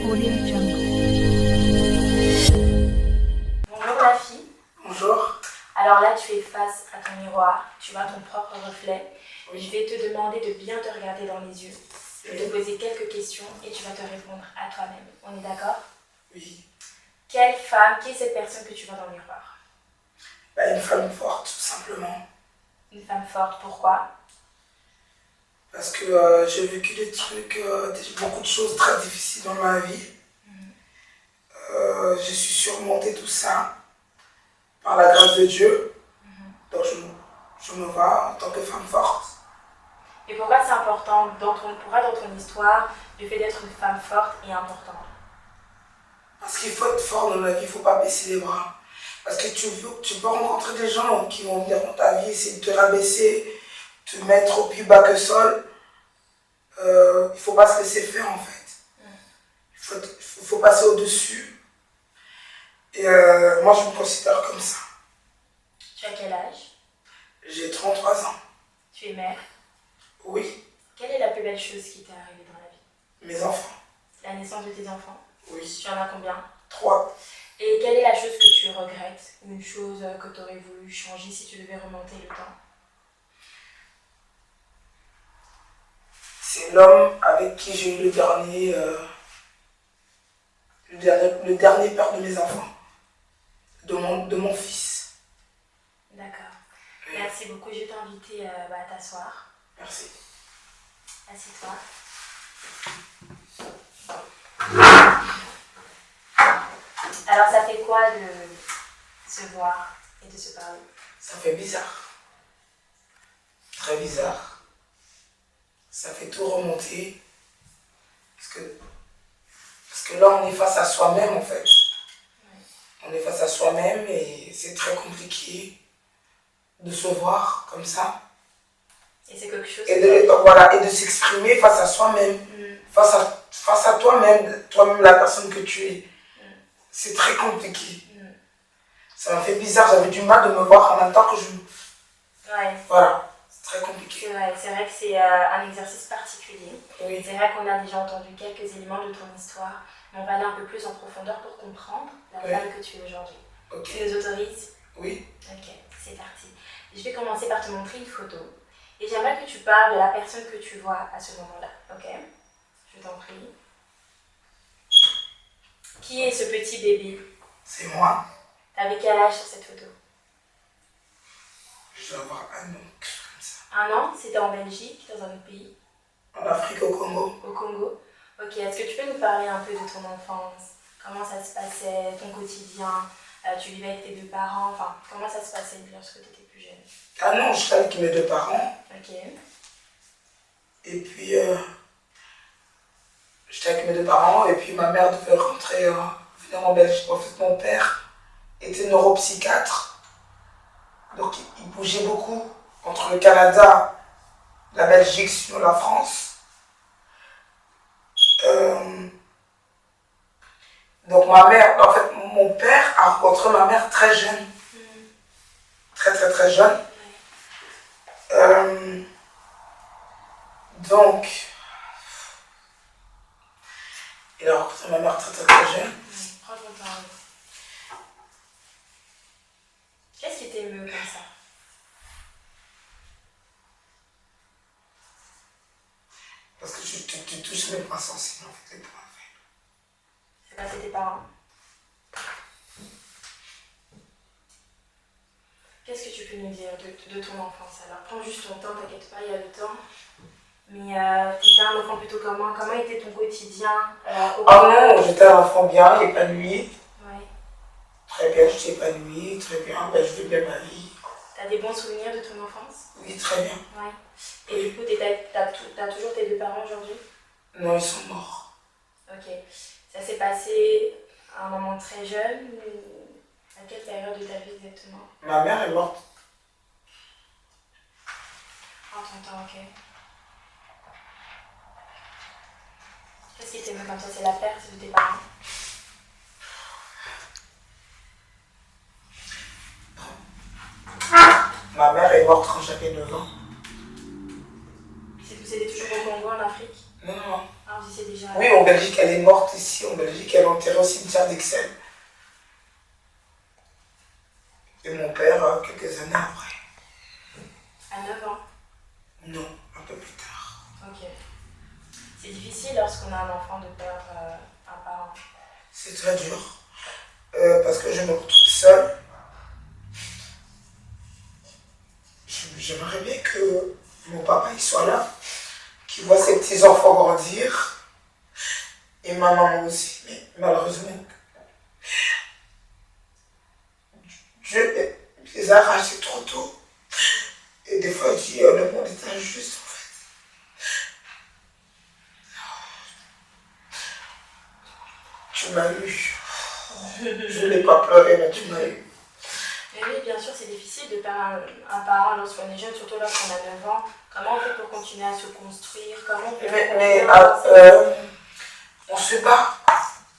Audio Jungle. Bonjour la fille. Bonjour. Alors là, tu es face à ton miroir, tu vois ton propre reflet. Oui. Je vais te demander de bien te regarder dans les yeux, de te poser quelques questions et tu vas te répondre à toi-même. On est d'accord? Oui. Quelle femme, qui est cette personne que tu vois dans le miroir? Une femme forte, tout simplement. Une femme forte, pourquoi? Parce que j'ai vécu des trucs, beaucoup de choses très difficiles dans ma vie. Je suis surmontée tout ça par la grâce de Dieu. Donc je me vois en tant que femme forte. Et pourquoi c'est important dans ton histoire, le fait d'être une femme forte est important? Parce qu'il faut être fort dans la vie, il ne faut pas baisser les bras. Parce que tu peux rencontrer des gens qui vont venir dans ta vie, essayer de te rabaisser, te mettre au plus bas que sol. Il ne faut pas se laisser faire en fait. Il faut passer au-dessus. Et moi je me considère comme ça. Tu as quel âge? J'ai 33 ans. Tu es mère? Oui. Quelle est la plus belle chose qui t'est arrivée dans la vie? Mes enfants. La naissance de tes enfants? Oui. Tu en as combien? 3. Et quelle est la chose que tu regrettes? Une chose que tu aurais voulu changer si tu devais remonter le temps? C'est l'homme avec qui j'ai eu le dernier père de mes enfants. De mon fils. D'accord. Merci beaucoup. Je vais t'inviter à t'asseoir. Merci. Assieds-toi. Alors, ça fait quoi de se voir et de se parler? Ça fait bizarre. Très bizarre. Ça fait tout remonter. Parce que là, on est face à soi-même, en fait. On est face à soi-même et c'est très compliqué de se voir comme ça. Et c'est quelque chose... Et de s'exprimer face à soi-même. Face à toi-même la personne que tu es. C'est très compliqué. Ça m'a fait bizarre, j'avais du mal de me voir en même temps que je... Ouais. Voilà, c'est très compliqué. C'est vrai que c'est un exercice particulier. Oui. C'est vrai qu'on a déjà entendu quelques éléments de ton histoire, mais on va aller un peu plus en profondeur pour comprendre la femme que tu es aujourd'hui. Ok. Tu nous autorises? Oui. Ok, c'est parti. Je vais commencer par te montrer une photo. Et j'aimerais que tu parles de la personne que tu vois à ce moment-là. Ok? Je t'en prie. Qui est ce petit bébé? C'est moi. T'avais quel âge sur cette photo? Je dois avoir un an, quelque chose comme ça. Un an? C'était en Belgique, dans un autre pays? En Afrique, au Congo. Au Congo. Ok, est-ce que tu peux nous parler un peu de ton enfance? Comment ça se passait, ton quotidien? Tu vivais avec tes deux parents? Enfin, comment ça se passait lorsque tu étais plus jeune? Ah non, j'étais avec mes deux parents. Ok. Et puis, j'étais avec mes deux parents et puis ma mère devait rentrer, venir en Belgique. En fait, mon père était neuropsychiatre. Donc, il bougeait beaucoup entre le Canada, la Belgique, sinon la France. Donc, mon père a rencontré ma mère très jeune. Très, très, très jeune. Donc, il a rencontré ma mère très, très, très jeune. Prends ton temps. Qu'est-ce qui t'émeut comme ça? Parce que tu touches mes points sensibles, en fait, les points faibles. C'est pas c'est tes parents. Qu'est-ce que tu peux nous dire de ton enfance? Alors, prends juste ton temps, t'inquiète pas, il y a le temps. Mais t'étais un enfant plutôt comment? Comment était ton quotidien au Ah non, j'étais un enfant bien, épanoui. Ouais. Très bien, j'étais épanoui, très bien, je vis bien ma vie. T'as des bons souvenirs de ton enfance? Oui, très bien. Ouais. Et du coup, t'as toujours tes deux parents aujourd'hui? Non, ils sont morts. Ok. Ça s'est passé à un moment très jeune ou à quelle période de ta vie exactement? Ma mère est morte. En ton temps, ok. Qu'est-ce qui t'émeut comme ça? C'est la perte de tes parents? Ma mère est morte quand j'avais 9 ans. C'était toujours au Congo, en Afrique? Non, non. Ah, vous grandissait déjà? Oui, en Belgique, elle est morte ici. En Belgique, elle est enterrée au cimetière d'Ixelles. Et mon père, quelques années après. À 9 ans? Non, un peu plus tard. Ok. C'est difficile lorsqu'on a un enfant de perdre un parent. C'est très dur. Parce que je me retrouve seule. J'aimerais bien que mon papa il soit là, qu'il voit ses petits-enfants grandir. Et ma maman aussi. Mais malheureusement, Dieu les a arrachés trop tôt. Et des fois, je dis, le monde est injuste en fait. Tu m'as eu. Je ne l'ai pas pleuré, mais tu m'as eu. Mais oui, bien sûr, c'est difficile de perdre un parent lorsqu'on est jeune, surtout lorsqu'on a 9 ans. Comment on fait pour continuer à se construire? Comment on fait On se bat.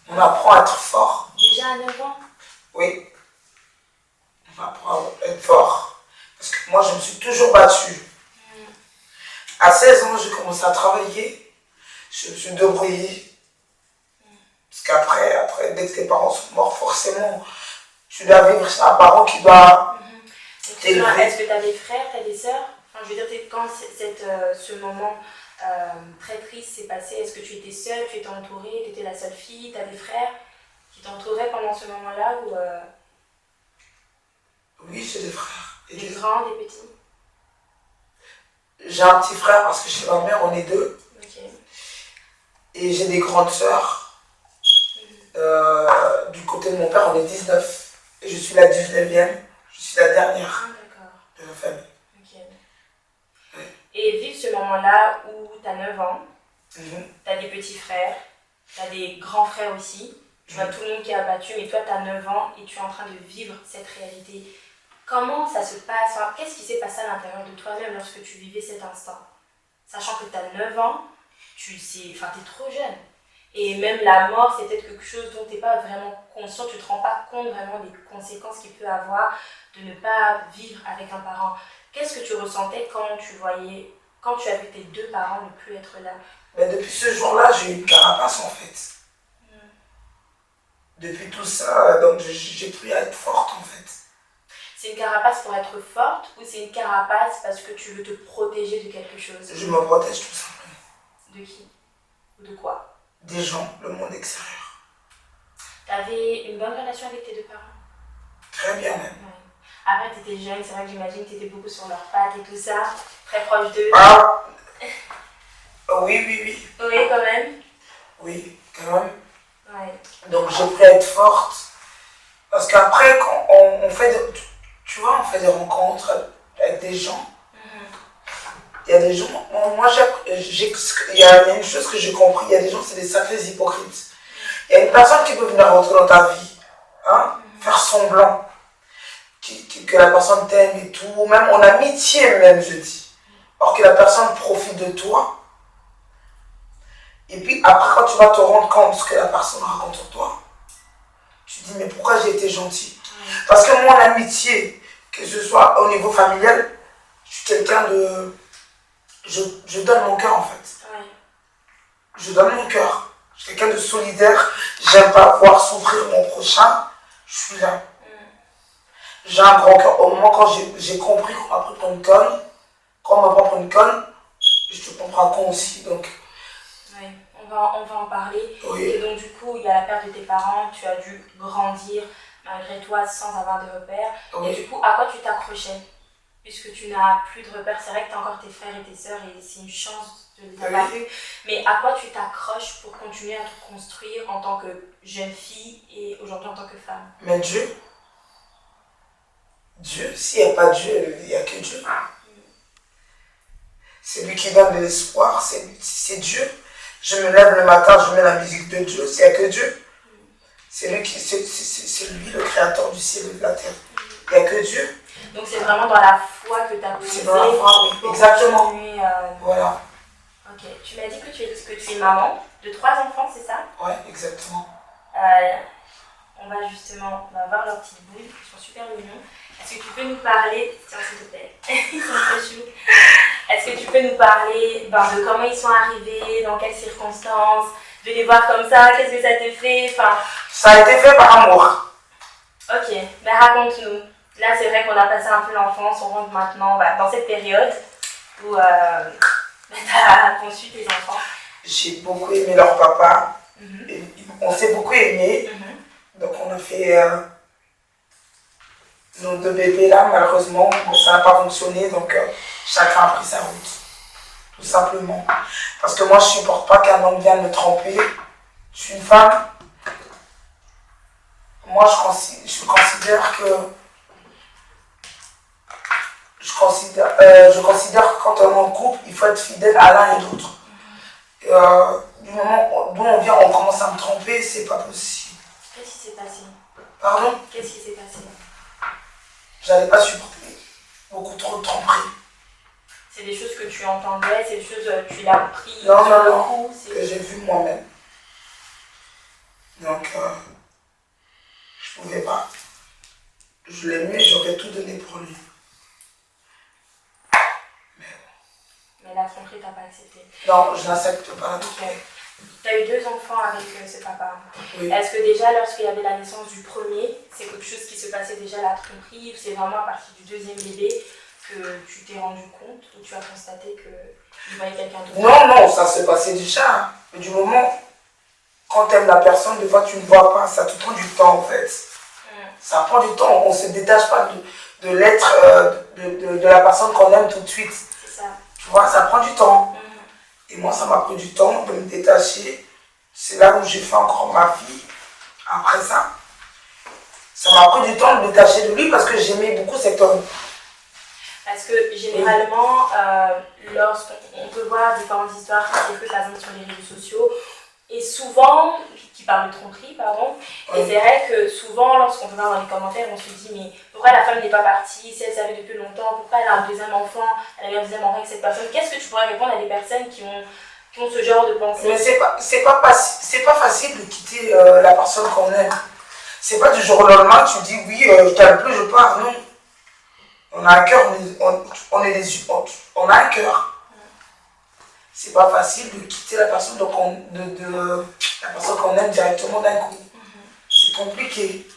On apprend à être fort. Déjà à 9 ans? Oui. On apprend à être fort. Parce que moi, je me suis toujours battue. À 16 ans, j'ai commencé à travailler. Je me suis débrouillée. Parce qu'après, dès que tes parents sont morts, forcément, tu dois vivre chez un parent qui doit t'élever. Est-ce que tu as des frères, tu as des sœurs? Enfin, je veux dire, quand ce moment très triste s'est passé, est-ce que tu étais seule, tu étais entourée, tu étais la seule fille, tu as des frères qui t'entouraient pendant ce moment-là ou Oui, j'ai des frères. Des grands, des petits? J'ai un petit frère parce que chez ma mère, on est deux. Okay. Et j'ai des grandes sœurs. Du côté de mon père, on est 19. Et je suis la 19e. Je suis la dernière de la famille. Okay. Ouais. Et vivre ce moment-là où tu as 9 ans, tu as des petits frères, tu as des grands frères aussi, tu vois tout le monde qui est abattu, mais toi tu as 9 ans et tu es en train de vivre cette réalité. Comment ça se passe? Enfin, qu'est-ce qui s'est passé à l'intérieur de toi-même lorsque tu vivais cet instant? Sachant que tu as 9 ans, tu es trop jeune. Et même la mort, c'est peut-être quelque chose dont tu n'es pas vraiment conscient, tu ne te rends pas compte vraiment des conséquences qu'il peut avoir de ne pas vivre avec un parent. Qu'est-ce que tu ressentais quand tu as vu tes deux parents ne plus être là? Ben depuis ce jour-là, j'ai eu une carapace en fait. Depuis tout ça, donc j'ai pris à être forte en fait. C'est une carapace pour être forte ou c'est une carapace parce que tu veux te protéger de quelque chose? Je me protège tout simplement. De qui? Ou de quoi? Des gens, le monde extérieur. T'avais une bonne relation avec tes deux parents? Très bien même. Ouais. Après, t'étais jeune, c'est vrai que j'imagine que t'étais beaucoup sur leurs pattes et tout ça, très proche d'eux. Ah oui. Oui, quand même. Oui, quand même. Ouais. Donc j'ai pris à être forte. Parce qu'après, quand on fait des rencontres avec des gens. Il y a des gens, il y a une chose que j'ai compris, il y a des gens, c'est des sacrés hypocrites. Il y a une personne qui peut venir rentrer dans ta vie, faire semblant que la personne t'aime et tout, même en amitié même, je dis. Or que la personne profite de toi. Et puis après, quand tu vas te rendre compte de ce que la personne raconte sur toi, tu te dis, mais pourquoi j'ai été gentil? Parce que moi, en amitié, que ce soit au niveau familial, je suis quelqu'un de... Je donne mon cœur en fait. Ouais. Je donne mon cœur. Je suis quelqu'un de solidaire. J'aime pas voir souffrir mon prochain. Je suis là. J'ai un grand cœur. Au moment quand j'ai compris qu'on m'a pris pour une conne, quand on m'a pris pour une conne, je te comprends con aussi. Donc. Oui, on va en parler. Oui. Et donc du coup, il y a la perte de tes parents. Tu as dû grandir malgré toi sans avoir de repères. Oui. Et du coup, à quoi tu t'accrochais? Puisque tu n'as plus de repères, c'est vrai que tu as encore tes frères et tes sœurs et c'est une chance de les avoir vus. Mais à quoi tu t'accroches pour continuer à te construire en tant que jeune fille et aujourd'hui en tant que femme? Mais Dieu. Dieu, s'il n'y a pas Dieu, il n'y a que Dieu. C'est lui qui donne de l'espoir, c'est Dieu. Je me lève le matin, je mets la musique de Dieu, s'il n'y a que Dieu. C'est lui le créateur du ciel et de la terre. Il n'y a que Dieu. Donc c'est vraiment dans la foi que tu as posé. C'est dans la foi, oui, exactement. Voilà. Ok, tu m'as dit que tu es maman de 3 enfants, c'est ça? Ouais, exactement. On va voir leurs petites boules, ils sont super mignons. Est-ce que tu peux nous parler, tiens s'il te plaît, ils sont très choux. Est-ce que tu peux nous parler de comment ils sont arrivés, dans quelles circonstances, de les voir comme ça, qu'est-ce que ça t'a fait, enfin... Ça a été fait par amour. Ok, ben raconte-nous. Là, c'est vrai qu'on a passé un peu l'enfance, on rentre maintenant dans cette période où tu as conçu tes enfants. J'ai beaucoup aimé leur papa. On s'est beaucoup aimé. Donc on a fait nos 2 bébés là, malheureusement. Ça n'a pas fonctionné, donc chacun a pris sa route. Tout simplement. Parce que moi, je ne supporte pas qu'un homme vienne me tromper. Je suis une femme. Moi, je considère que... Je considère que quand on est en couple, il faut être fidèle à l'un et l'autre. Du moment d'où on vient, on commence à me tromper, c'est pas possible. Qu'est-ce qui s'est passé? Pardon? Qu'est-ce qui s'est passé? J'allais pas supporter. Beaucoup trop de tromperie. C'est des choses que tu entendais, c'est des choses que tu l'as appris? Non, que j'ai vu moi-même. Donc, je pouvais pas. Je l'aimais, j'aurais tout donné pour lui. Mais la tromperie, t'as pas accepté? Non, je n'accepte pas la tromperie. Tu as eu 2 enfants avec ce papa. Oui. Est-ce que déjà, lorsqu'il y avait la naissance du premier, c'est quelque chose qui se passait déjà la tromperie, ou c'est vraiment à partir du 2e bébé que tu t'es rendu compte, ou tu as constaté que tu voyais quelqu'un d'autre? Non, ça s'est passé déjà. Mais du moment, quand tu aimes la personne, des fois tu ne vois pas, ça te prend du temps en fait. Ça prend du temps, on ne se détache pas de l'être, de la personne qu'on aime tout de suite. C'est ça. Tu vois, ça prend du temps. Et moi, ça m'a pris du temps de me détacher. C'est là où j'ai fait encore ma vie. Après ça, ça m'a pris du temps de me détacher de lui parce que j'aimais beaucoup cet homme. Parce que généralement, lorsqu'on peut voir différentes histoires qui circulent par exemple sur les réseaux sociaux, et souvent, qui parlent de tromperie, pardon, et c'est vrai que souvent, lorsqu'on peut voir dans les commentaires, on se dit, mais pourquoi la femme n'est pas partie, si elle savait depuis longtemps, pourquoi elle a un 2e enfant, elle a eu un 2e enfant avec cette personne? Qu'est-ce que tu pourrais répondre à des personnes qui ont ce genre de pensée? Mais c'est pas facile de quitter la personne qu'on aime. C'est pas du jour au lendemain, tu dis, oui, je t'aime plus, je pars, non. On a un cœur, on a un cœur. C'est pas facile de quitter la personne la personne qu'on aime directement d'un coup. C'est compliqué.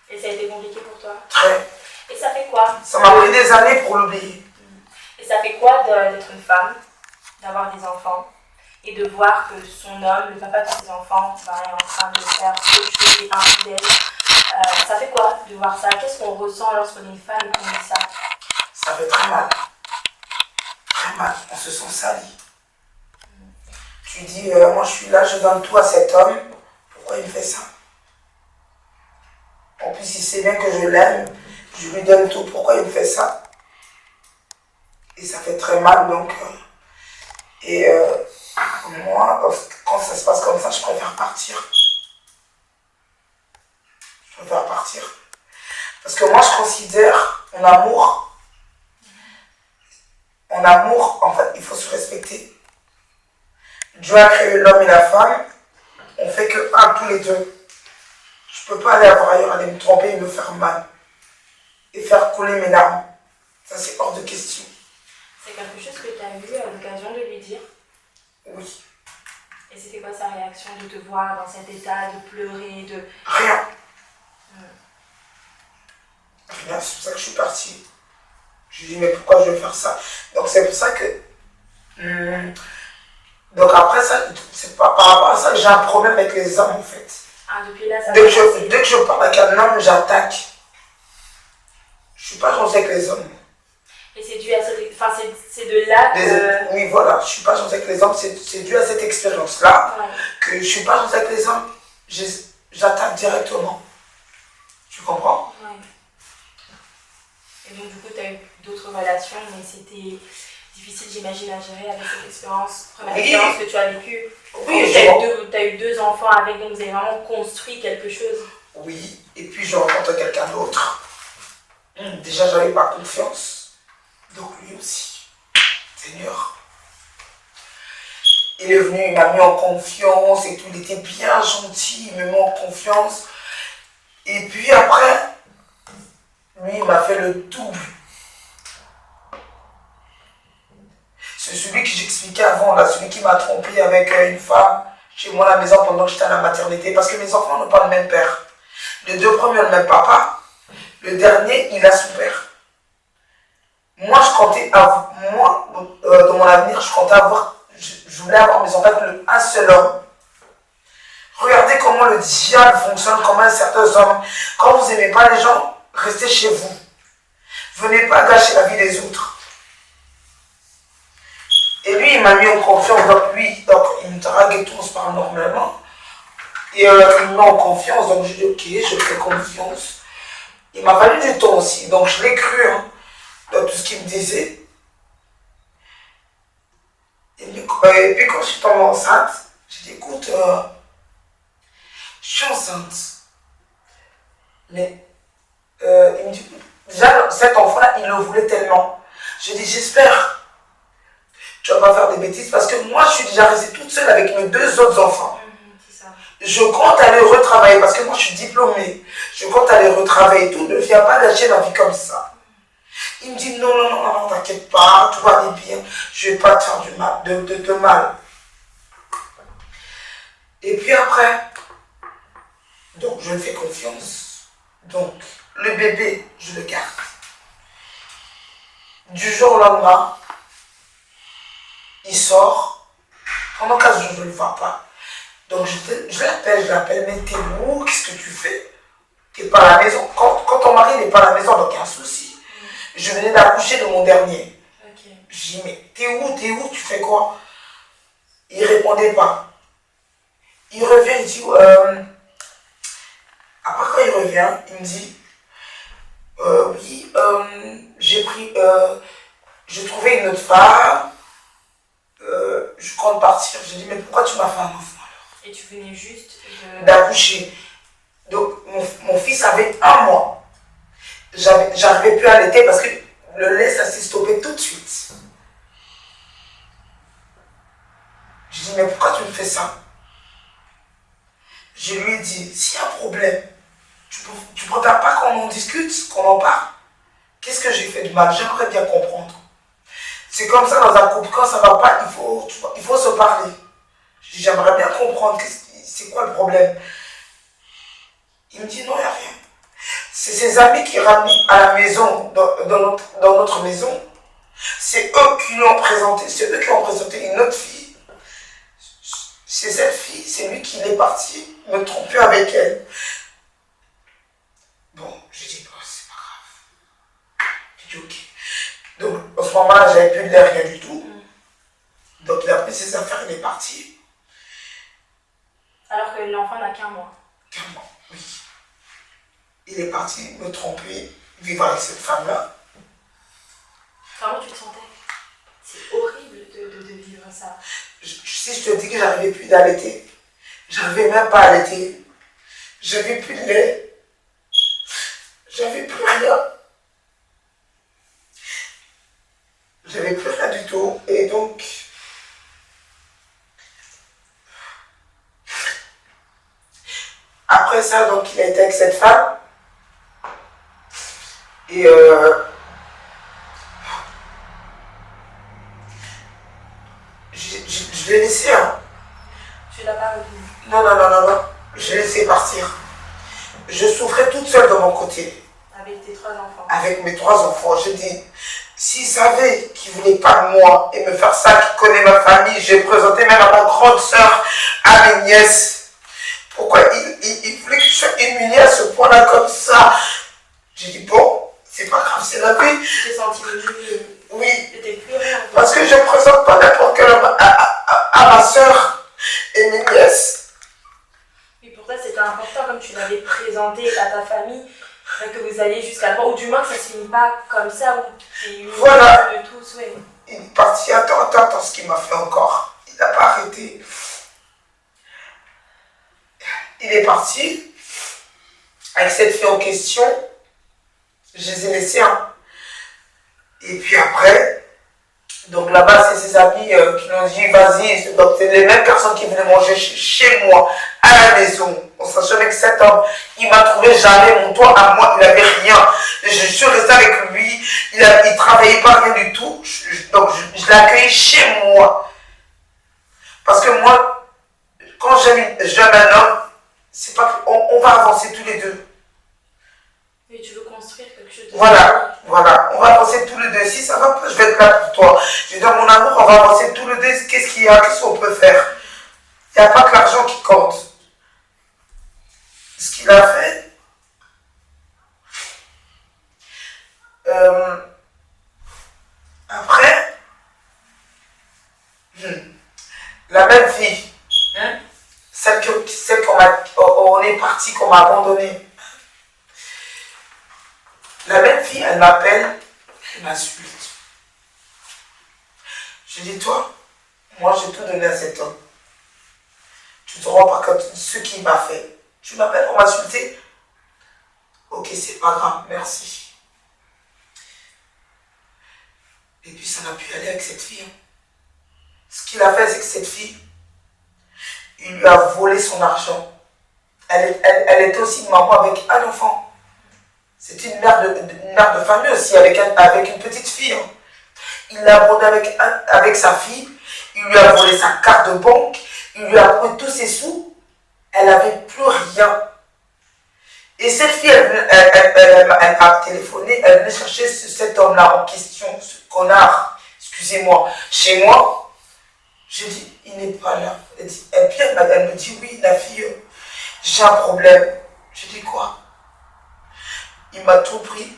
Et ça a été compliqué pour toi? Très. Et ça fait quoi? Ça m'a pris des années pour l'oublier. Et ça fait quoi d'être une femme, d'avoir des enfants, et de voir que son homme, le papa de ses enfants, est en train de faire quelque chose qui est infidèle? Ça fait quoi de voir ça? Qu'est-ce qu'on ressent lorsqu'on est une femme et qu'on dit ça? Ça fait très mal. Très mal. On se sent sali. Tu dis, moi je suis là, je donne tout à cet homme. Pourquoi il me fait ça? En plus, il sait bien que je l'aime. Je lui donne tout. Pourquoi il me fait ça? Et ça fait très mal, donc... moi, quand ça se passe comme ça, je préfère partir. Je préfère partir. Parce que moi, je considère en amour, en fait, il faut se respecter. Dieu a créé l'homme et la femme. On fait que un tous les deux. Je ne peux pas aller voir ailleurs, aller me tromper et me faire mal. Et faire couler mes larmes. Ça, c'est hors de question. C'est quelque chose que tu as eu à l'occasion de lui dire? Oui. Et c'était quoi sa réaction de te voir dans cet état, de pleurer, de... Rien. Rien, c'est pour ça que je suis partie. Je lui dis, mais pourquoi je vais faire ça? Donc c'est pour ça que... Donc après ça, c'est pas par rapport à ça que j'ai un problème avec les hommes en fait. Ah, depuis là, ça dès que je parle avec un homme, j'attaque. Je suis pas gentil avec les hommes. Et c'est dû à cette... Enfin, c'est de là que... Oui, voilà, je suis pas gentil avec les hommes, c'est dû à cette expérience-là, que je suis pas gentil avec les hommes, j'attaque directement. Tu comprends? Ouais. Et donc du coup, tu as eu d'autres relations, mais c'était difficile, j'imagine, à gérer avec cette expérience, première expérience que tu as vécue. Oui, tu as eu 2 enfants avec, donc vous avez vraiment construit quelque chose. Oui, et puis je rencontre quelqu'un d'autre. Déjà, j'avais pas confiance. Donc lui aussi. Seigneur. Il est venu, il m'a mis en confiance et tout. Il était bien gentil, il me met en confiance. Et puis après, lui, il m'a fait le double. C'est celui que j'expliquais avant, là, celui qui m'a trompé avec une femme chez moi à la maison pendant que j'étais à la maternité. Parce que mes enfants n'ont pas le même père. Les deux premiers ont le même papa. Le dernier, il a son père. Moi, dans mon avenir, je voulais avoir mes enfants avec un seul homme. Regardez comment le diable fonctionne, comment certains hommes, quand vous n'aimez pas les gens, restez chez vous. Venez pas gâcher la vie des autres. Et lui, il m'a mis en confiance, donc il me drague et tout, on se parle normalement. Et il me met en confiance, donc je dis ok, je fais confiance. Il m'a fallu du temps aussi, donc je l'ai cru dans tout ce qu'il me disait. Et puis quand je suis tombée enceinte, j'ai dit écoute, je suis enceinte. Mais il me dit, déjà cet enfant-là, il le voulait tellement. Je dis j'espère tu vas pas faire des bêtises parce que moi je suis déjà restée toute seule avec mes deux autres enfants. Je compte aller retravailler parce que moi je suis diplômée. Je compte aller retravailler tout. Ne viens pas gâcher ma vie comme ça. Il me dit non, t'inquiète pas, tout va aller bien. Je vais pas te faire du mal, de mal. Et puis après, donc je lui fais confiance. Donc le bébé, je le garde. Du jour au lendemain, il sort. Pendant 15 jours, je ne le vois pas. Donc je l'appelle, mais t'es où? Qu'est-ce que tu fais? T'es pas à la maison. Quand ton mari n'est pas à la maison, donc il y a un souci. Je venais d'accoucher de mon dernier. Okay. Je dis, mais t'es où? Tu fais quoi? Il ne répondait pas. Il revient, il dit, après quand il revient, il me dit, oui, j'ai trouvé une autre femme, je compte partir. Je dis, mais pourquoi tu m'as fait un enfant alors? Et tu venais juste d'accoucher. Donc mon fils avait 1 mois. J'arrivais plus à allaiter parce que le lait, ça s'est stoppé tout de suite. Je dis, mais pourquoi tu me fais ça? Je lui ai dit, s'il y a un problème, tu ne préfères pas qu'on en discute, qu'on en parle? Qu'est-ce que j'ai fait de mal? J'aimerais bien comprendre. C'est comme ça dans un couple, quand ça ne va pas, il faut se parler. J'aimerais bien comprendre, c'est quoi le problème? Il me dit, non, il n'y a rien. C'est ses amis qui ramènent à la maison, dans notre maison. C'est eux qui l'ont présenté, c'est eux qui ont présenté une autre fille. C'est cette fille, c'est lui qui est parti me tromper avec elle. Bon, je dis, bon, c'est pas grave. Je dis, ok. Donc, à ce moment-là, j'avais plus de l'air, rien du tout. Donc, il a pris ses affaires, il est parti. Alors que l'enfant n'a qu'1 mois. qu'1 mois, oui. Il est parti me tromper, vivre avec cette femme-là. Comment tu te sentais? C'est horrible de vivre ça. Si je te dis que j'arrivais plus d'allaiter, j'arrivais même pas à allaiter. J'avais plus de lait. J'avais plus rien. J'avais plus rien du tout. Et donc, après ça, donc il a été avec cette femme. Et je l'ai laissé. Hein. Tu l'as pas retenu? Non. Je l'ai laissé partir. Je souffrais toute seule de mon côté. Avec tes 3 enfants? Avec mes 3 enfants. Je dis, s'il savait qu'il ne voulait pas de moi et me faire ça, qu'il connaît ma famille, j'ai présenté même à ma grande sœur, à mes nièces. Pourquoi il voulait que je sois humiliée à ce point-là comme ça? J'ai dit, bon, c'est pas grave, c'est la vie. Tu t'es senti humiliée? Oui. T'étais pleurée en fait. Parce que je ne présente pas n'importe quel homme à ma sœur et mes nièces. Oui, pour toi, c'était important, comme tu l'avais présenté à ta famille, que vous alliez jusqu'à la mort, ou du moins que ça ne se finit pas comme ça, où tu es voilà. De tous, ouais. Il est parti, attends, ce qu'il m'a fait encore. Il n'a pas arrêté. Il est parti avec cette fille en question. Je les ai laissés. Hein. Et puis après, Donc là-bas, c'est ses amis qui nous ont dit, vas-y. Donc c'est les mêmes personnes qui venaient manger chez moi, à la maison. On s'est avec cet homme. Il m'a trouvé jamais mon toit à moi, il n'avait rien. Je suis resté avec lui, il ne travaillait pas rien du tout. Donc je l'ai accueilli chez moi. Parce que moi, quand j'aime un homme, c'est pas on va avancer tous les deux. Mais tu veux construire quelque chose de Voilà, on va avancer tous les deux. Si ça va pas, je vais être là pour toi. Je donne mon amour, on va avancer tous les deux. Qu'est-ce qu'il y a, qu'est-ce qu'on peut faire? Il n'y a pas que l'argent qui compte. Ce qu'il a fait, après, la même fille, celle on est parti, qu'on m'a abandonnée. La même fille, elle m'appelle, elle m'insulte. Je dis, toi, moi j'ai tout donné à cet homme. Tu te rends pas compte de ce qu'il m'a fait. Tu m'appelles pour m'insulter? Ok, c'est pas grave, merci. Et puis ça n'a pu aller avec cette fille. Ce qu'il a fait, c'est que cette fille, il lui a volé son argent. Elle était aussi une maman avec un enfant. C'est une mère de famille aussi, avec une petite fille. Il l'a abandonné avec sa fille. Il lui a volé sa carte de banque. Il lui a pris tous ses sous. Elle n'avait plus rien. Et cette fille, elle m'a téléphoné. Elle venait chercher cet homme-là en question, ce connard. Excusez-moi. Chez moi, j'ai dit, il n'est pas là. Et puis elle me dit, oui, la fille, j'ai un problème. Je dis, quoi? Il m'a tout pris.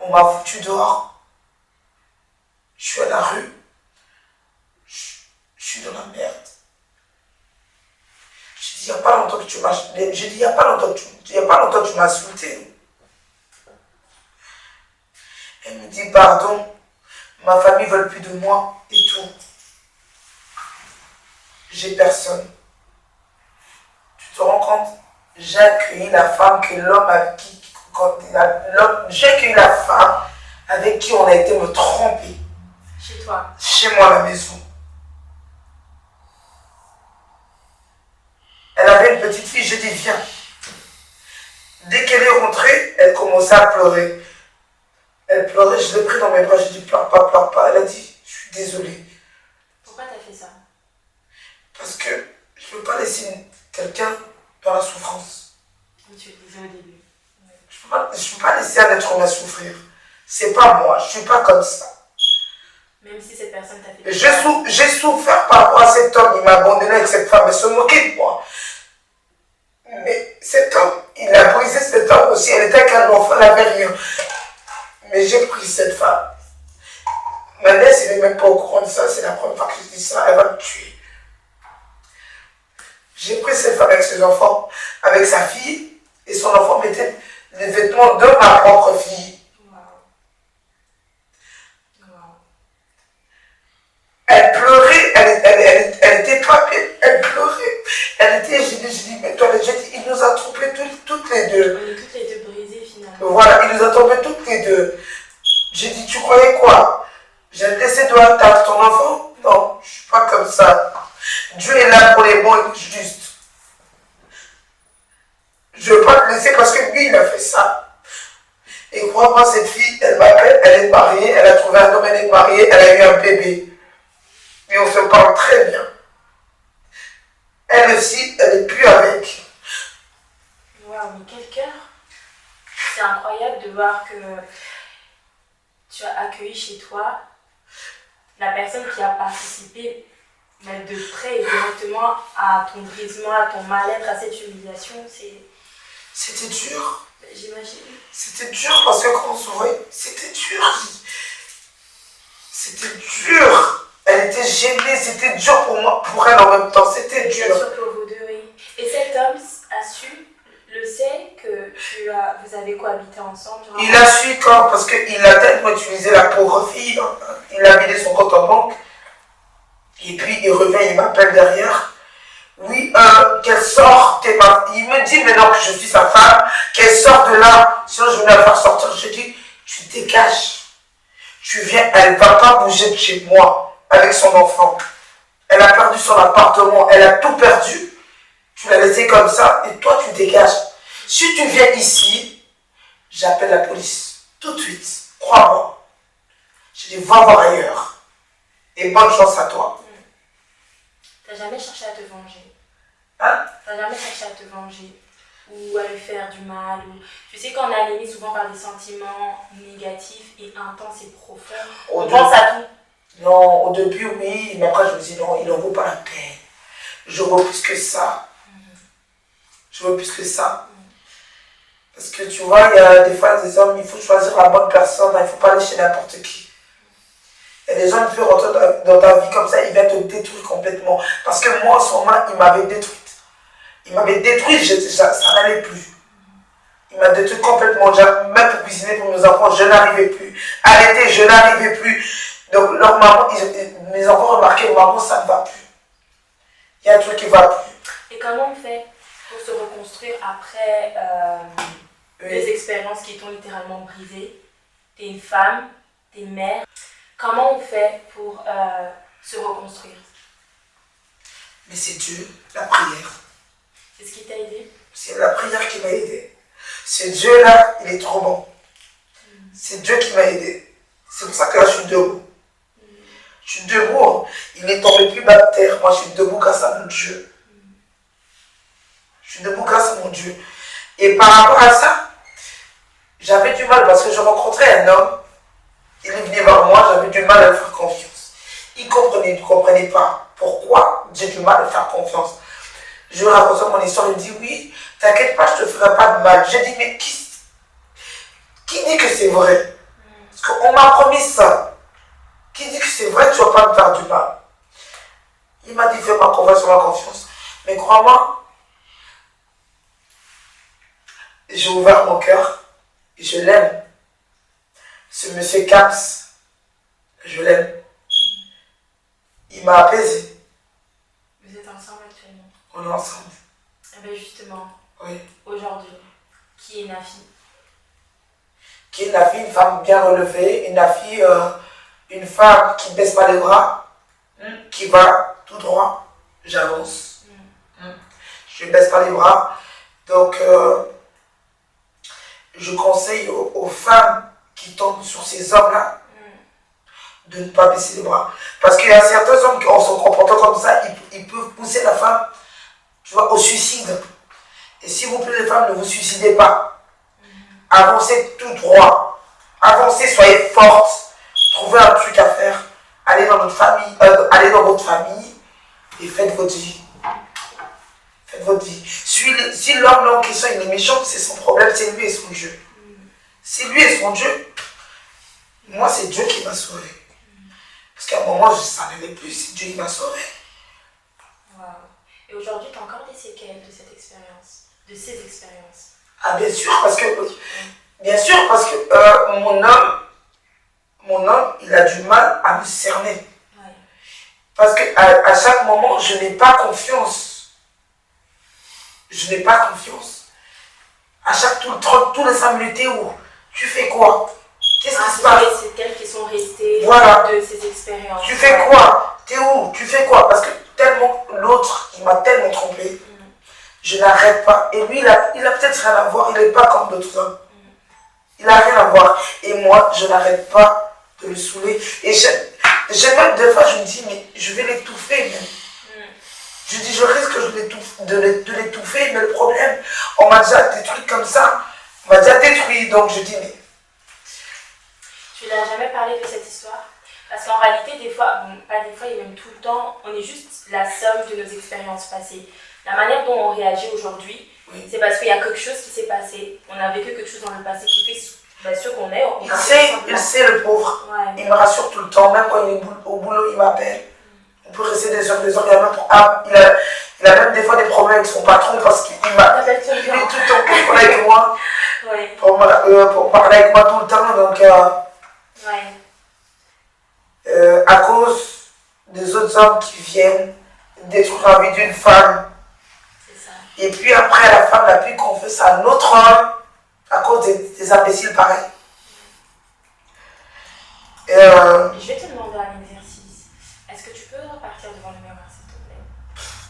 On m'a foutu dehors. Je suis à la rue. Je suis dans la merde. J'ai dit, il n'y a pas longtemps que tu m'as... J'ai dit, il n'y a pas longtemps que tu m'as insulté. Elle me dit, pardon, ma famille ne veut plus de moi et tout. J'ai personne. Tu te rends compte? J'ai accueilli la femme que l'homme avec qui... J'ai accueilli la femme avec qui on a été me tromper. Chez toi? Chez moi à la maison. Elle avait une petite fille, j'ai dit viens. Dès qu'elle est rentrée, elle commençait à pleurer. Elle pleurait, je l'ai pris dans mes bras, j'ai dit pleure pas, pleure pas. Elle a dit, je suis désolée. Pourquoi t'as fait ça? Parce que je ne peux pas laisser quelqu'un dans la souffrance. Tu le disais au début. Je ne peux pas laisser un être humain souffrir. C'est pas moi, je ne suis pas comme ça. Même si cette personne t'a fait... J'ai souffert par rapport à cet homme, il m'a abandonné avec cette femme, elle se moquait de moi. Mais cet homme, il a brisé cette homme aussi, elle était avec un enfant, elle n'avait rien. Mais j'ai pris cette femme. Ma nièce, elle n'est même pas au courant de ça, c'est la première fois que je dis ça, elle va me tuer. J'ai pris cette femme avec ses enfants, avec sa fille, et son enfant mettait les vêtements de ma propre fille. Elle pleurait, elle était pas bien, elle pleurait. Elle était, je dis, mais toi, il nous a trompés toutes les deux. On est toutes les deux brisées finalement. Voilà, il nous a trompés toutes les deux. J'ai dit, tu croyais quoi? J'ai laissé toi ton enfant? Non, je suis pas comme ça. Dieu est là pour les bons et les justes. Je ne veux pas te laisser parce que lui, il a fait ça. Et crois-moi, cette fille, elle m'appelle, elle est mariée, elle a trouvé un homme, elle est mariée, elle a eu un bébé. Et on se parle très bien. Elle aussi, elle n'est plus avec. Waouh, mais quel cœur! C'est incroyable de voir que tu as accueilli chez toi la personne qui a participé, même de près et directement, à ton brisement, à ton mal-être, à cette humiliation. C'était dur. J'imagine. C'était dur parce que quand on se voyait, c'était dur. C'était dur. Elle était gênée, c'était dur pour moi, pour elle en même temps, c'était dur. Bien sûr pour vous deux, oui. Et cet homme sait que vous avez cohabité ensemble? Il a su quand, parce qu'il a tellement utilisé la pauvre fille, il a vidé son compte en banque, et puis il revient, il m'appelle derrière. Oui, qu'elle sorte, il me dit maintenant que je suis sa femme, qu'elle sorte de là, sinon je vais la faire sortir. Je dis, tu dégages. Tu viens, elle ne va pas bouger de chez moi avec son enfant. Elle a perdu son appartement, elle a tout perdu. Tu l'as laissé comme ça et toi tu dégages. Si tu viens ici, j'appelle la police. Tout de suite. Crois-moi. Je dis, va voir ailleurs. Et bonne chance à toi. T'as jamais cherché à te venger? Hein? T'as jamais cherché à te venger? Ou à lui faire du mal ou... Tu sais qu'on est animé souvent par des sentiments négatifs et intenses et profonds. On pense à tout. Non, au début oui, mais après je me dis non, il n'en vaut pas la peine. Je veux plus que ça. Je veux plus que ça. Parce que tu vois, il y a des fois des hommes, il faut choisir la bonne personne, il ne faut pas aller chez n'importe qui. Et les gens, ils peuvent rentrer dans ta vie comme ça, ils viennent te détruire complètement. Parce que moi, en ce moment, il m'avait détruite. Il m'avait détruite, ça n'allait plus. Il m'a détruit complètement. Même pour cuisiner pour mes enfants, je n'arrivais plus. Arrêter, je n'arrivais plus. Donc, leur maman, mes enfants remarquaient, maman, ça ne va plus. Il y a un truc qui ne va plus. Et comment on fait pour se reconstruire après les expériences qui t'ont littéralement brisé? T'es une femme, t'es mère. Comment on fait pour se reconstruire? Mais c'est Dieu, la prière. C'est ce qui t'a aidé? C'est la prière qui m'a aidé. Ce Dieu-là, il est trop bon. C'est Dieu qui m'a aidé. C'est pour ça que là, je suis debout. Je suis debout. Il n'est tombé plus bas de terre. Moi, je suis debout grâce à mon Dieu. Je suis debout grâce à mon Dieu. Et par rapport à ça, j'avais du mal parce que je rencontrais un homme. Il est venu vers moi, j'avais du mal à lui faire confiance. Il ne comprenait pas pourquoi j'ai du mal à lui faire confiance. Je lui racontais mon histoire, il me dit oui, t'inquiète pas, je ne te ferai pas de mal. J'ai dit mais qui dit que c'est vrai? Parce qu'on m'a promis ça. Qui dit que c'est vrai, tu ne vas pas me faire du mal? Il m'a dit fais-moi confiance, fais-moi confiance. Mais crois-moi, j'ai ouvert mon cœur et je l'aime. Ce monsieur Caps, je l'aime. Il m'a apaisé. Vous êtes ensemble actuellement? On est ensemble. Eh bien justement, oui. Aujourd'hui, qui est Nafi? Qui est Nafi, une femme bien relevée, une femme qui ne baisse pas les bras, qui va tout droit. J'avance. Je ne baisse pas les bras. Donc, je conseille aux femmes qui tombent sur ces hommes-là de ne pas baisser les bras. Parce qu'il y a certains hommes qui, en se comportant comme ça, ils peuvent pousser la femme, tu vois, au suicide. Et s'il vous plaît, les femmes, ne vous suicidez pas. Avancez tout droit. Avancez, soyez fortes. Trouvez un truc à faire. Allez dans votre famille, et faites votre vie. Faites votre vie. Si l'homme en question il est méchant, c'est son problème, c'est lui et son Dieu. C'est lui et son Dieu. Moi, c'est Dieu qui m'a sauvé. Parce qu'à un moment, ça n'allait plus, c'est Dieu qui m'a sauvé. Wow. Et aujourd'hui, tu as encore des séquelles de cette expérience, de ces expériences? Ah, bien sûr, parce que mon homme, il a du mal à me cerner. Ouais. Parce qu'à chaque moment, je n'ai pas confiance. Je n'ai pas confiance. À tous les 5 minutes, où tu fais quoi? Qu'est-ce qui se passe? C'est elles qui sont restées de ces expériences. Tu fais quoi? T'es où? Tu fais quoi? Parce que l'autre, il m'a tellement trompé. Je n'arrête pas. Et lui, il a peut-être rien à voir. Il n'est pas comme d'autres hommes. Il n'a rien à voir. Et moi, je n'arrête pas de le saouler. Et j'ai même des fois, je me dis, mais je vais l'étouffer même. Je dis, je risque de l'étouffer, mais le problème, on m'a déjà détruit comme ça. On m'a déjà détruit. Donc je dis, mais... Tu n'as jamais parlé de cette histoire? Parce qu'en réalité, des fois, pas des fois, et même tout le temps, on est juste la somme de nos expériences passées. La manière dont on réagit aujourd'hui, c'est parce qu'il y a quelque chose qui s'est passé. On a vécu quelque chose dans le passé qui fait ce qu'on est. Il sait le pauvre. Ouais. Il me rassure tout le temps. Même quand il est au boulot, il m'appelle. On peut rester des heures. Il a même des fois des problèmes avec son patron parce qu'il est tout le temps pour parler avec moi. Ouais. Pour parler avec moi tout le temps. Donc, à cause des autres hommes qui viennent détruire la vie d'une femme. Et puis après, la femme n'a plus confiance à un autre homme à cause des imbéciles pareils. Et Je vais te demander un exercice. Est-ce que tu peux repartir devant le miroir, s'il te plaît?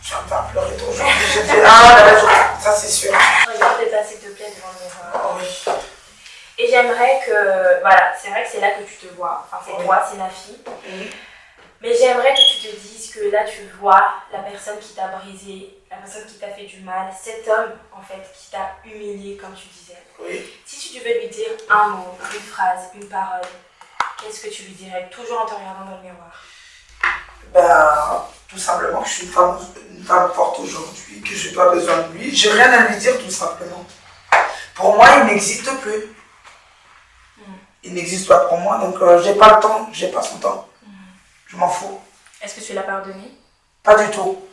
tu vas me faire pleurer toi aujourd'hui. J'ai fait la journée, ça c'est sûr. Regarde-toi, s'il te plaît, devant le miroir. Oh, oui. Et j'aimerais que, voilà, c'est vrai que c'est là que tu te vois. Enfin, c'est toi, c'est ma fille. Mais j'aimerais que tu te dises que là, tu vois la personne qui t'a brisé, la personne qui t'a fait du mal, cet homme, en fait, qui t'a humilié, comme tu disais. Oui. Si tu devais lui dire un mot, une phrase, une parole, qu'est-ce que tu lui dirais, toujours en te regardant dans le miroir? Ben, tout simplement que je suis une femme forte aujourd'hui, que je n'ai pas besoin de lui. J'ai rien à lui dire, tout simplement. Pour moi, il n'existe plus. Il n'existe pas pour moi, donc j'ai pas le temps, j'ai pas son temps. Je m'en fous. Est-ce que tu l'as pardonné? Pas du tout.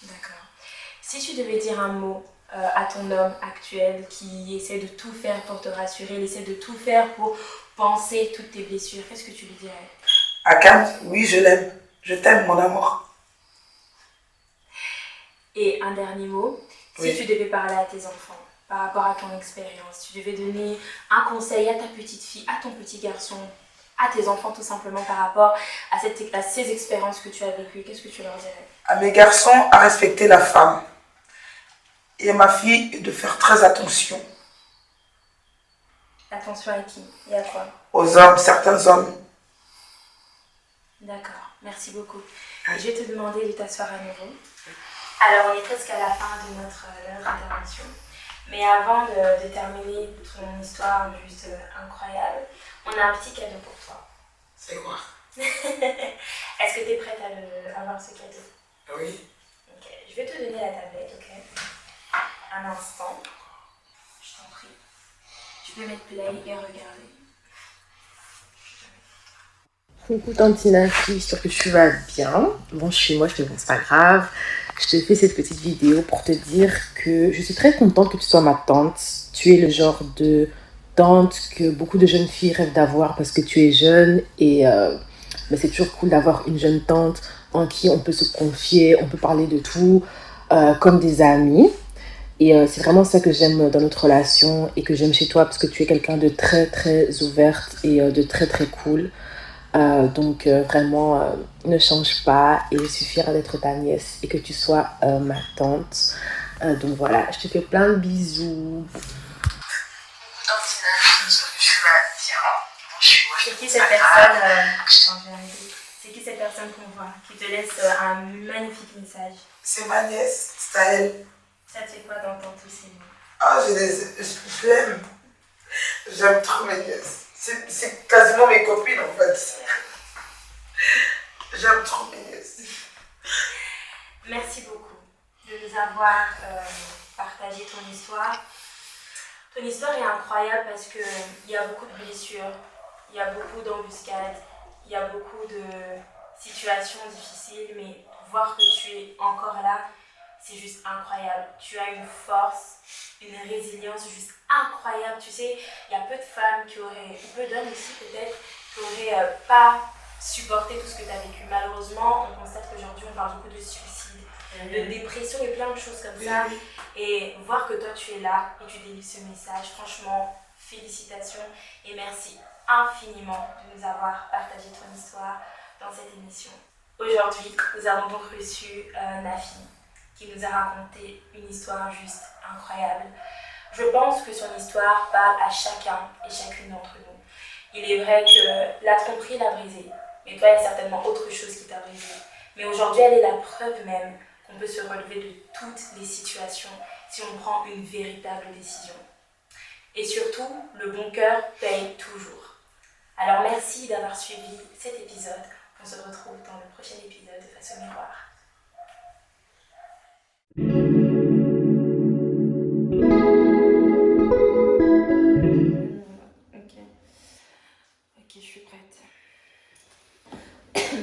D'accord. Si tu devais dire un mot à ton homme actuel qui essaie de tout faire pour te rassurer, il essaie de tout faire pour penser toutes tes blessures, qu'est-ce que tu lui dirais? Akam, oui, je l'aime. Je t'aime, mon amour. Et un dernier mot, Oui. si tu devais parler à tes enfants par rapport à ton expérience, tu devais donner un conseil à ta petite fille, à ton petit garçon, à tes enfants tout simplement par rapport à ces expériences que tu as vécues, qu'est-ce que tu leur dirais? À mes garçons, à respecter la femme. Et à ma fille, de faire très attention. Attention à qui et à quoi? Aux hommes, certains hommes. D'accord, merci beaucoup. Je vais te demander de t'asseoir à nouveau. Alors, on est presque à la fin de notre intervention. Mais avant de terminer ton histoire juste incroyable, on a un petit cadeau pour toi. C'est quoi? Est-ce que tu es prête à avoir ce cadeau? Oui. Ok, je vais te donner la tablette, ok? Un instant. Je t'en prie. Tu peux mettre play et regarder. Coucou Tantina, je suis sûre que tu vas bien. Bon, je suis moi, je te vois, c'est pas grave. Je te fais cette petite vidéo pour te dire que je suis très contente que tu sois ma tante. Tu es le genre de tante que beaucoup de jeunes filles rêvent d'avoir parce que tu es jeune et mais c'est toujours cool d'avoir une jeune tante en qui on peut se confier, on peut parler de tout comme des amis. Et c'est vraiment ça que j'aime dans notre relation et que j'aime chez toi parce que tu es quelqu'un de très très ouverte et de très très cool. Donc vraiment, ne change pas et je suis fière d'être ta nièce et que tu sois ma tante. Donc voilà, je te fais plein de bisous. C'est qui cette personne C'est qui cette personne qu'on voit qui te laisse un magnifique message? C'est ma nièce, c'est à elle. Ça te fait quoi d'entendre tous ces mots? Ah, je l'aime. J'aime trop mes nièces. C'est quasiment mes copines en fait. J'aime trop mes nièces. Merci beaucoup de nous avoir partagé ton histoire. Ton histoire est incroyable parce qu'il y a beaucoup de blessures, il y a beaucoup d'embuscades, il y a beaucoup de situations difficiles, mais voir que tu es encore là, c'est juste incroyable. Tu as une force, une résilience juste incroyable. Tu sais, il y a peu de femmes qui auraient, peu d'hommes aussi peut-être, qui n'auraient pas supporté tout ce que tu as vécu. Malheureusement, on constate qu'aujourd'hui, on parle beaucoup de suicide, de dépression et plein de choses comme ça. Et voir que toi, tu es là et tu délivres ce message, franchement, félicitations et merci infiniment de nous avoir partagé ton histoire dans cette émission. Aujourd'hui, nous avons donc reçu Nafi, qui nous a raconté une histoire juste incroyable. Je pense que son histoire parle à chacun et chacune d'entre nous. Il est vrai que la tromperie l'a brisée, mais toi, il y a certainement autre chose qui t'a brisée. Mais aujourd'hui, elle est la preuve même qu'on peut se relever de toutes les situations si on prend une véritable décision. Et surtout, le bon cœur paye toujours. Alors merci d'avoir suivi cet épisode. On se retrouve dans le prochain épisode de Face au miroir. Ok, je suis prête.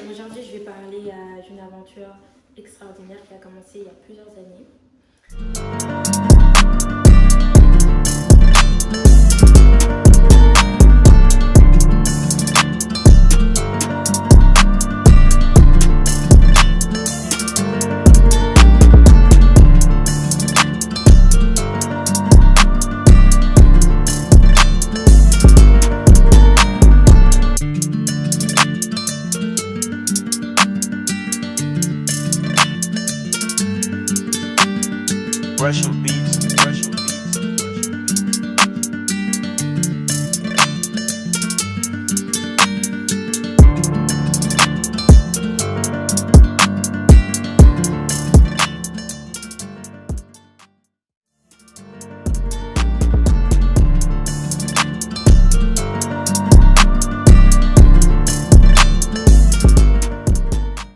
Aujourd'hui, je vais parler d'une aventure extraordinaire qui a commencé il y a plusieurs années. brush will be